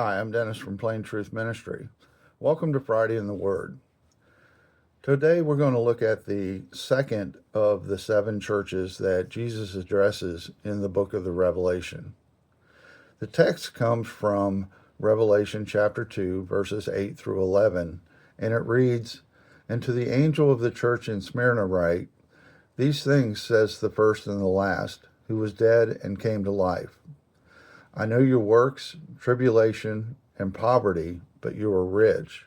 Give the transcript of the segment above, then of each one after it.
Hi, I'm Dennis from Plain Truth Ministry. Welcome to Friday in the Word. Today we're going to look at the second of the 7 churches that Jesus addresses in the book of the Revelation. The text comes from Revelation chapter 2, verses 8 through 11, and it reads, "And to the angel of the church in Smyrna write, These things says the first and the last, who was dead and came to life. I know your works, tribulation, and poverty, but you are rich.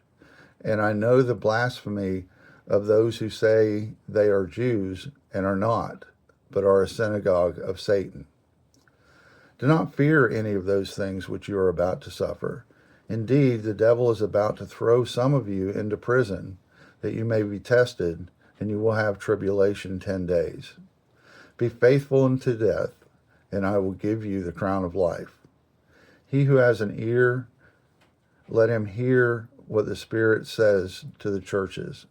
And I know the blasphemy of those who say they are Jews and are not, but are a synagogue of Satan. Do not fear any of those things which you are about to suffer. Indeed, the devil is about to throw some of you into prison, that you may be tested, and you will have tribulation 10 days. Be faithful unto death, and I will give you the crown of life. He who has an ear, let him hear what the Spirit says to the churches.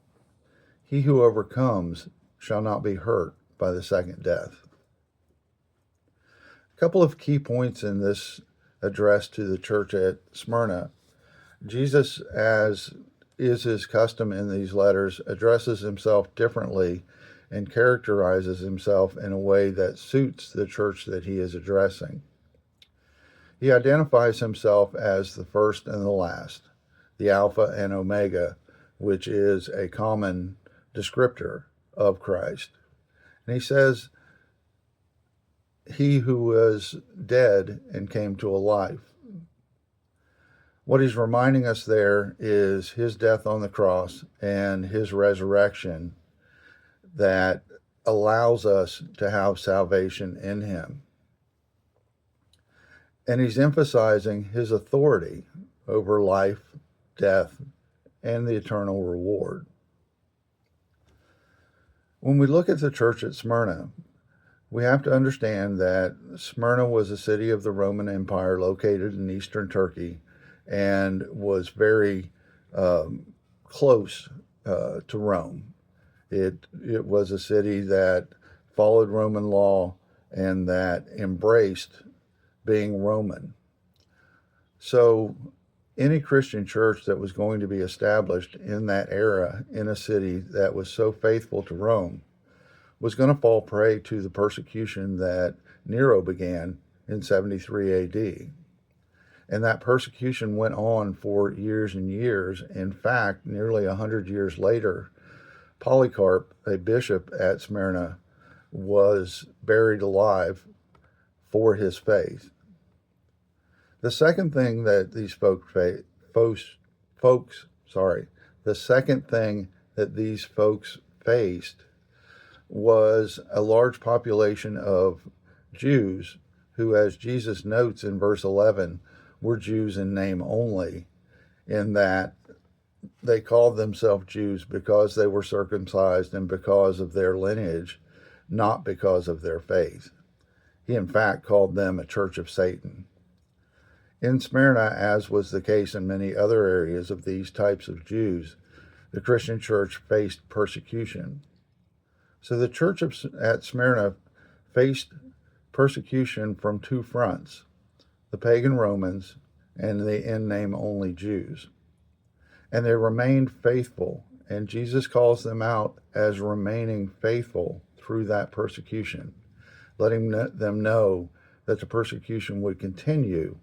He who overcomes shall not be hurt by the second death." A couple of key points in this address to the church at Smyrna. Jesus, as is his custom in these letters, addresses himself differently and characterizes himself in a way that suits the church that he is addressing. He identifies himself as the first and the last, the Alpha and Omega, which is a common descriptor of Christ. And he says, he who was dead and came to a life. What he's reminding us there is his death on the cross and his resurrection that allows us to have salvation in him. And he's emphasizing his authority over life, death, and the eternal reward. When we look at the church at Smyrna, we have to understand that Smyrna was a city of the Roman Empire located in eastern Turkey and was very close to Rome. It was a city that followed Roman law and that embraced being Roman. So any Christian church that was going to be established in that era in a city that was so faithful to Rome was going to fall prey to the persecution that Nero began in 73 AD. And that persecution went on for years and years. In fact, nearly 100 years later, Polycarp, a bishop at Smyrna, was buried alive for his faith. The second thing that these folks faced was a large population of Jews who, as Jesus notes in verse 11, were Jews in name only, in that they called themselves Jews because they were circumcised and because of their lineage, not because of their faith. He, in fact, called them a church of Satan. In Smyrna, as was the case in many other areas of these types of Jews, the Christian church faced persecution. So the church at Smyrna faced persecution from 2 fronts, the pagan Romans and the in name only Jews. And they remained faithful, and Jesus calls them out as remaining faithful through that persecution, letting them know that the persecution would continue,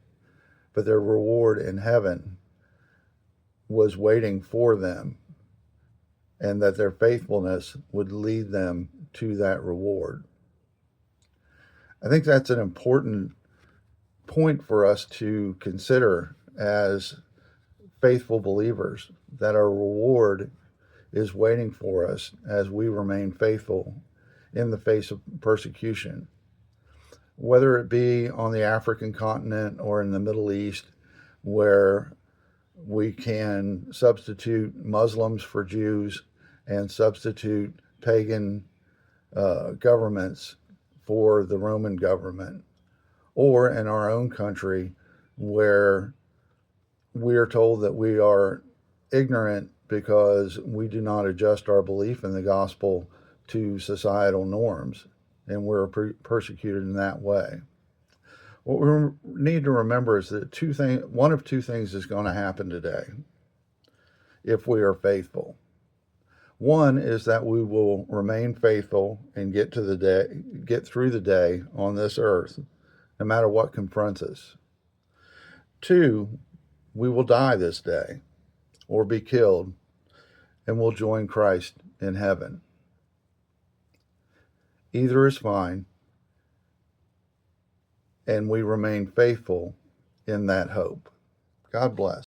but their reward in heaven was waiting for them, and that their faithfulness would lead them to that reward. I think that's an important point for us to consider as faithful believers, that our reward is waiting for us as we remain faithful in the face of persecution. Whether it be on the African continent or in the Middle East, where we can substitute Muslims for Jews and substitute pagan governments for the Roman government, or in our own country where we are told that we are ignorant because we do not adjust our belief in the gospel to societal norms, and we're persecuted in that way. What we need to remember is that one of two things is going to happen today if we are faithful. One is that we will remain faithful and get through the day on this earth, no matter what confronts us. Two, we will die this day or be killed, and we'll join Christ in heaven. Either is fine, and we remain faithful in that hope. God bless.